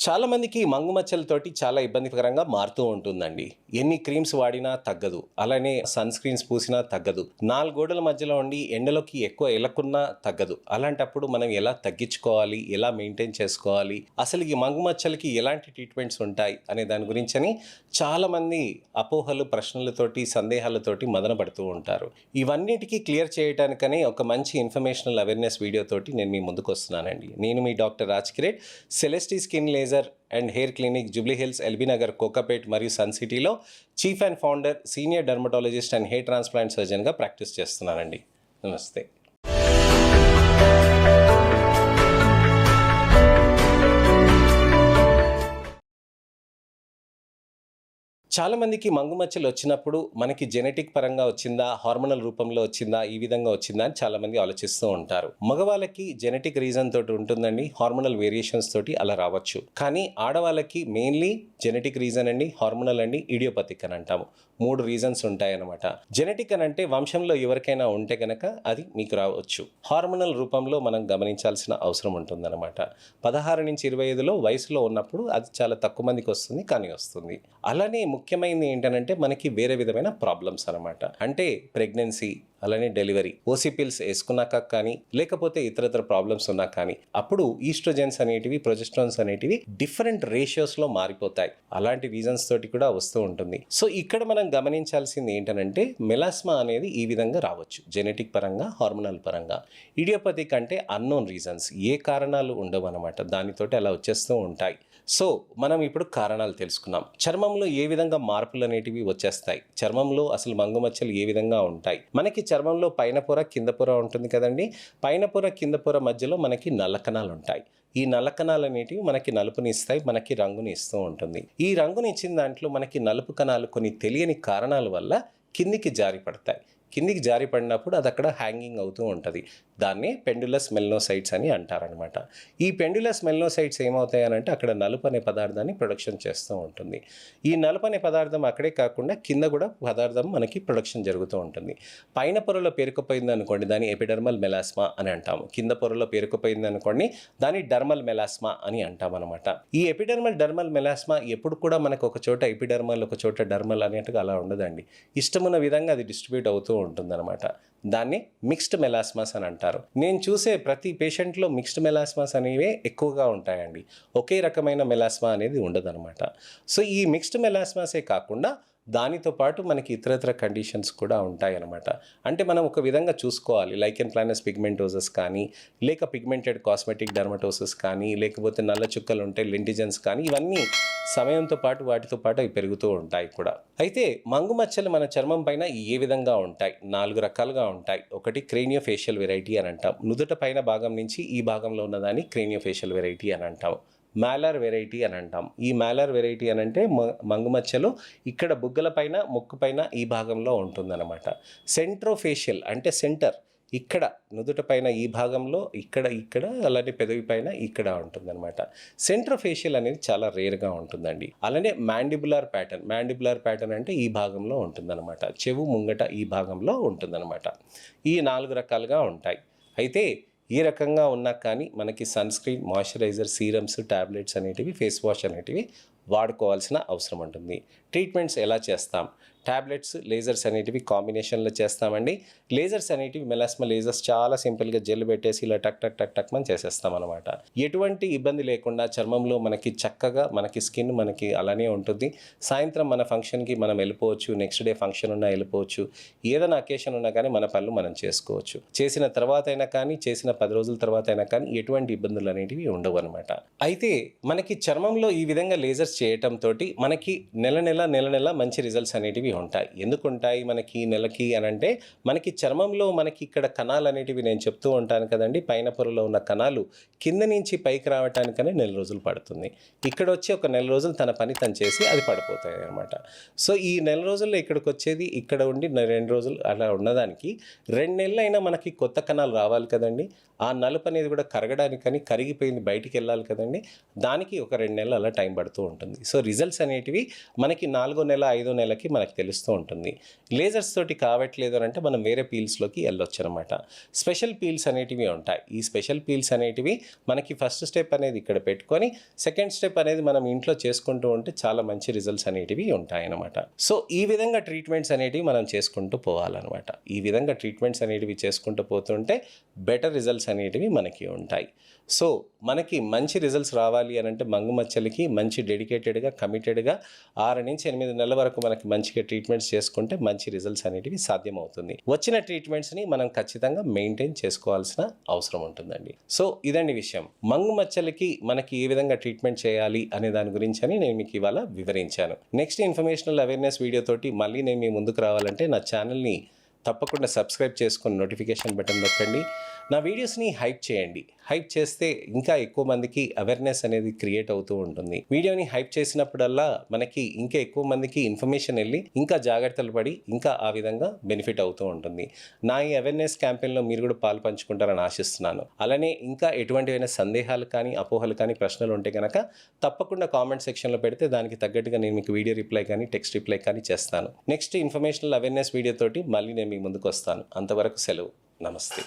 చాలా మందికి మంగు మచ్చలతోటి చాలా ఇబ్బందికరంగా మారుతూ ఉంటుందండి. ఎన్ని క్రీమ్స్ వాడినా తగ్గదు. అలానే సన్ స్క్రీన్స్ పూసినా తగ్గదు. 4 గోడల మధ్యలో ఉండి ఎండలోకి ఎక్కువ ఎళ్ళకున్నా తగ్గదు. అలాంటప్పుడు మనం ఎలా తగ్గించుకోవాలి? ఎలా మెయింటైన్ చేసుకోవాలి? అసలు ఈ మంగు మచ్చలకి ఎలాంటి ట్రీట్మెంట్స్ ఉంటాయి? అనే దాని గురించని చాలామంది అపోహలు, ప్రశ్నలతోటి, సందేహాలతోటి మదనపడుతూ ఉంటారు. ఇవన్నిటికీ క్లియర్ చేయటానికని ఒక మంచి ఇన్ఫర్మేషనల్ అవేర్‌నెస్ వీడియోతోటి నేను మీ ముందుకొస్తున్నానండి. నేను మీ doctor Raj Kiret, Celeste skin laser and hair clinic, Jubilee Hills, LB Nagar, Kokapet మరియు సన్ సిటీలో chief and founder, senior dermatologist and hair transplant సర్జన్‌గా ప్రాక్టీస్ చేస్తున్నానండి. నమస్తే. చాలామందికి మంగు మచ్చలు వచ్చినప్పుడు మనకి జెనెటిక్ పరంగా వచ్చిందా, హార్మోనల్ రూపంలో వచ్చిందా, ఈ విధంగా వచ్చిందా అని చాలామంది ఆలోచిస్తూ ఉంటారు. మగవాళ్ళకి జెనెటిక్ రీజన్ తోటి ఉంటుందండి, హార్మోనల్ వేరియేషన్స్ తోటి అలా రావచ్చు. కానీ ఆడవాళ్ళకి మెయిన్లీ జెనెటిక్ రీజన్ అండి, హార్మోనల్ అండి, ఇడియోపతిక్ అని అంటాము. 3 రీజన్స్ ఉంటాయన్నమాట. జెనెటిక్ అని అంటే వంశంలో ఎవరికైనా ఉంటే కనుక అది మీకు రావచ్చు. హార్మోనల్ రూపంలో మనం గమనించాల్సిన అవసరం ఉంటుందన్నమాట. 16 నుంచి 25లో వయసులో ఉన్నప్పుడు అది చాలా తక్కువ మందికి వస్తుంది, కానీ వస్తుంది. అలానే ముఖ్యమైనది ఏంటనంటే మనకి వేరే విధమైన ప్రాబ్లమ్స్ అనమాట. అంటే ప్రెగ్నెన్సీ, అలానే డెలివరీ, ఓసీ పిల్స్ వేసుకున్నాక కానీ, లేకపోతే ఇతరత్ర ప్రాబ్లమ్స్ ఉన్నా కానీ, అప్పుడు ఈస్ట్రోజెన్స్ అనేటివి, ప్రొజెస్ట్రాన్స్ అనేటివి డిఫరెంట్ రేషియోస్లో మారిపోతాయి. అలాంటి రీజన్స్ తోటి కూడా వస్తూ ఉంటుంది. సో ఇక్కడ మనం గమనించాల్సింది ఏంటనంటే మెలాస్మా అనేది ఈ విధంగా రావచ్చు, జెనెటిక్ పరంగా, హార్మోనల్ పరంగా. ఇడియోపతిక్ అంటే అన్నోన్ రీజన్స్, ఏ కారణాలు ఉండవు అనమాట, దానితోటి అలా వచ్చేస్తూ ఉంటాయి. సో మనం ఇప్పుడు కారణాలు తెలుసుకున్నాం. చర్మంలో ఏ విధంగా మార్పులు అనేటివి వచ్చేస్తాయి, చర్మంలో అసలు మంగు మచ్చలు ఏ విధంగా ఉంటాయి. మనకి చర్మంలో పైన పొర, కింద పొర ఉంటుంది కదండి. పైన పొర, కింద పొర మధ్యలో మనకి నల్ల కణాలు ఉంటాయి. ఈ నల్ల కణాలు అనేటివి మనకి నలుపుని ఇస్తాయి, మనకి రంగుని ఇస్తూ ఉంటుంది. ఈ రంగుని ఇచ్చిన దాంట్లో మనకి నలుపు కణాలు కొన్ని తెలియని కారణాల వల్ల కిందికి జారి పడతాయి. కిందికి జారి పడినప్పుడు అది అక్కడ హ్యాంగింగ్ అవుతూ ఉంటుంది. దాన్ని పెండులస్ మెలనోసైట్స్ అని అంటారనమాట. ఈ పెండులస్ మెలనోసైట్స్ ఏమవుతాయనంటే అక్కడ నలుపు అనే పదార్థాన్ని ప్రొడక్షన్ చేస్తూ ఉంటుంది. ఈ నలుపు అనే పదార్థం అక్కడే కాకుండా కింద కూడా పదార్థం మనకి ప్రొడక్షన్ జరుగుతూ ఉంటుంది. పైన పొరలో పేరుకుపోయింది అనుకోండి, దాన్ని ఎపిడర్మల్ మెలాస్మా అని అంటాము. కింద పొరలో పేరుకుపోయింది అనుకోండి, దాన్ని డర్మల్ మెలాస్మా అని అంటాం అనమాట. ఈ ఎపిడర్మల్, డర్మల్ మెలాస్మా ఎప్పుడు కూడా మనకు ఒక చోట ఎపిడర్మల్, ఒక చోట డర్మల్ అనేట్టుగా అలా ఉండదండి. ఇష్టమున్న విధంగా అది డిస్ట్రిబ్యూట్ అవుతూ ఉంటుందన్నమాట. దాన్ని మిక్స్డ్ మెలాస్మాస్ అని అంటారు. నేను చూసే ప్రతి పేషెంట్లో మిక్స్డ్ మెలాస్మాస్ అనేవే ఎక్కువగా ఉంటాయండి. ఒకే రకమైన మెలాస్మా అనేది ఉండదన్నమాట. సో ఈ మిక్స్డ్ మెలాస్మాసే కాకుండా దానితో పాటు మనకి ఇతరత్ర కండిషన్స్ కూడా ఉంటాయి అన్నమాట. అంటే మనం ఒక విధంగా చూసుకోవాలి. లైకెన్ ప్లానస్ పిగ్మెంటోసస్ కానీ, లేక పిగ్మెంటెడ్ కాస్మెటిక్ డెర్మటోసిస్ కానీ, లేకపోతే నల్ల చుక్కలు ఉంటే లెంటిజన్స్ కానీ, ఇవన్నీ సమయంతో పాటు వాటితో పాటు అవి పెరుగుతూ ఉంటాయి కూడా. అయితే మంగు మచ్చలు మన చర్మం పైన ఏ విధంగా ఉంటాయి? 4 రకాలుగా ఉంటాయి. ఒకటి క్రేనియోఫేషియల్ వెరైటీ అని అంటాం. నుదుట పైన భాగం నుంచి ఈ భాగంలో ఉన్నదాన్ని క్రేనియోఫేషియల్ వెరైటీ అని అంటాం. మ్యాలర్ వెరైటీ అని అంటాం. ఈ మ్యాలర్ వెరైటీ అని అంటే మంగు మచ్చలు ఇక్కడ బుగ్గల పైన, ముక్కు పైన ఈ భాగంలో ఉంటుందన్నమాట. సెంట్రోఫేషియల్ అంటే సెంటర్, ఇక్కడ నుదుట పైన ఈ భాగంలో, ఇక్కడ అలానే పెదవి పైన ఇక్కడ ఉంటుందన్నమాట. సెంట్రోఫేషియల్ అనేది చాలా రేర్గా ఉంటుందండి. అలానే మ్యాండిబులర్ ప్యాటర్న్ అంటే ఈ భాగంలో ఉంటుందన్నమాట. చెవు ముంగట ఈ భాగంలో ఉంటుందన్నమాట. ఈ 4 రకాలుగా ఉంటాయి. అయితే ఈ రకంగా ఉన్నా కానీ మనకి sunscreen, moisturiser, serums, tablets అనేటివి, ఫేస్ వాష్ అనేటివి వాడుకోవాల్సిన అవసరం ఉంటుంది. ట్రీట్మెంట్స్ ఎలా చేస్తాం? టాబ్లెట్స్, లేజర్స్ అనేటివి కాంబినేషన్లో చేస్తామండి. లేజర్స్ అనేటివి మెలాస్మా లేజర్స్ చాలా సింపుల్గా జెల్ పెట్టేసి ఇలా టక్ టక్ టక్ టక్ మనం చేసేస్తాం అనమాట. ఎటువంటి ఇబ్బంది లేకుండా చర్మంలో మనకి చక్కగా మనకి స్కిన్ మనకి అలానే ఉంటుంది. సాయంత్రం మన ఫంక్షన్కి మనం వెళ్ళిపోవచ్చు, నెక్స్ట్ డే ఫంక్షన్ ఉన్నా వెళ్ళిపోవచ్చు, ఏదైనా అకేషన్ ఉన్నా కానీ మన పనులు మనం చేసుకోవచ్చు. చేసిన తర్వాత అయినా కానీ, చేసిన 10 రోజుల తర్వాత అయినా కానీ ఎటువంటి ఇబ్బందులు అనేటివి ఉండవు అనమాట. అయితే మనకి చర్మంలో ఈ విధంగా లేజర్స్ చేయటంతో మనకి నెల నెల మంచి రిజల్ట్స్ అనేటివి ఉంటాయి. ఎందుకు ఉంటాయి మనకి నెలకి అని అంటే, మనకి చర్మంలో మనకి ఇక్కడ కణాలు అనేటివి నేను చెప్తూ ఉంటాను కదండి, పైన పొరలో ఉన్న కణాలు కింద నుంచి పైకి రావటానికనే నెల రోజులు పడుతుంది. ఇక్కడ వచ్చి ఒక నెల రోజులు తన పని తను చేసి అది పడిపోతాయి అనమాట. సో ఈ నెల రోజుల్లో ఇక్కడికి వచ్చేది, ఇక్కడ ఉండి 2 రోజులు అలా ఉన్నదానికి 2 నెలలు అయినా మనకి కొత్త కణాలు రావాలి కదండి. ఆ నలుపు అనేది కూడా కరగడానికని, కరిగిపోయింది బయటికి వెళ్ళాలి కదండి. దానికి ఒక 2 నెలలు అలా టైం పడుతూ ఉంటుంది. ఉంటుంది. సో రిజల్ట్స్ అనేటివి మనకి 4వ నెల 5వ నెలకి మనకు తెలుస్తూ ఉంటుంది. లేజర్స్ తోటి కావట్లేదు అని అంటే మనం వేరే పీల్స్లోకి వెళ్ళొచ్చు అనమాట. స్పెషల్ పీల్స్ అనేటివి ఉంటాయి. ఈ స్పెషల్ పీల్స్ అనేటివి మనకి ఫస్ట్ స్టెప్ అనేది ఇక్కడ పెట్టుకొని సెకండ్ స్టెప్ అనేది మనం ఇంట్లో చేసుకుంటూ ఉంటే చాలా మంచి రిజల్ట్స్ అనేటివి ఉంటాయి అన్నమాట. సో ఈ విధంగా ట్రీట్మెంట్స్ అనేటివి మనం చేసుకుంటూ పోవాలన్నమాట. ఈ విధంగా ట్రీట్మెంట్స్ అనేటివి చేసుకుంటూ పోతుంటే బెటర్ రిజల్ట్స్ అనేటివి మనకి ఉంటాయి. సో మనకి మంచి రిజల్ట్స్ రావాలి అని అంటే మంగు మచ్చలకి మంచి డెడికేటెడ్గా కమిటెడ్గా 6 నుంచి 8 నెలల వరకు మనకి మంచిగా ట్రీట్మెంట్స్ చేసుకుంటే మంచి రిజల్ట్స్ అనేటివి సాధ్యమవుతుంది. వచ్చిన ట్రీట్మెంట్స్ని మనం ఖచ్చితంగా మెయింటైన్ చేసుకోవాల్సిన అవసరం ఉంటుందండి. సో ఇదండి విషయం. మంగు మచ్చలకి మనకి ఏ విధంగా ట్రీట్మెంట్ చేయాలి అనే దాని గురించి అని నేను మీకు ఇవాళ వివరించాను. నెక్స్ట్ ఇన్ఫర్మేషనల్ అవేర్నెస్ వీడియోతోటి మళ్ళీ నేను మీ ముందుకు రావాలంటే నా ఛానల్ని తప్పకుండా సబ్స్క్రైబ్ చేసుకొని నోటిఫికేషన్ బటన్ నొక్కండి. నా వీడియోస్ని హైప్ చేయండి. హైప్ చేస్తే ఇంకా ఎక్కువ మందికి అవేర్నెస్ అనేది క్రియేట్ అవుతూ ఉంటుంది. వీడియోని హైప్ చేసినప్పుడల్లా మనకి ఇంకా ఎక్కువ మందికి ఇన్ఫర్మేషన్ వెళ్ళి ఇంకా జాగ్రత్తలు పడి ఇంకా ఆ విధంగా బెనిఫిట్ అవుతూ ఉంటుంది. నా ఈ అవేర్నెస్ క్యాంపెయిన్లో మీరు కూడా పాలు పంచుకుంటారని ఆశిస్తున్నాను. అలానే ఇంకా ఎటువంటివైనా సందేహాలు కానీ అపోహలు కానీ ప్రశ్నలు ఉంటే కనుక తప్పకుండా కామెంట్ సెక్షన్లో పెడితే దానికి తగ్గట్టుగా నేను మీకు వీడియో రిప్లై కానీ టెక్స్ట్ రిప్లై కానీ చేస్తాను. నెక్స్ట్ ఇన్ఫర్మేషనల్ అవేర్నెస్ వీడియోతోటి మళ్ళీ నేను మీ ముందుకు వస్తాను. అంతవరకు సెలవు. నమస్తే.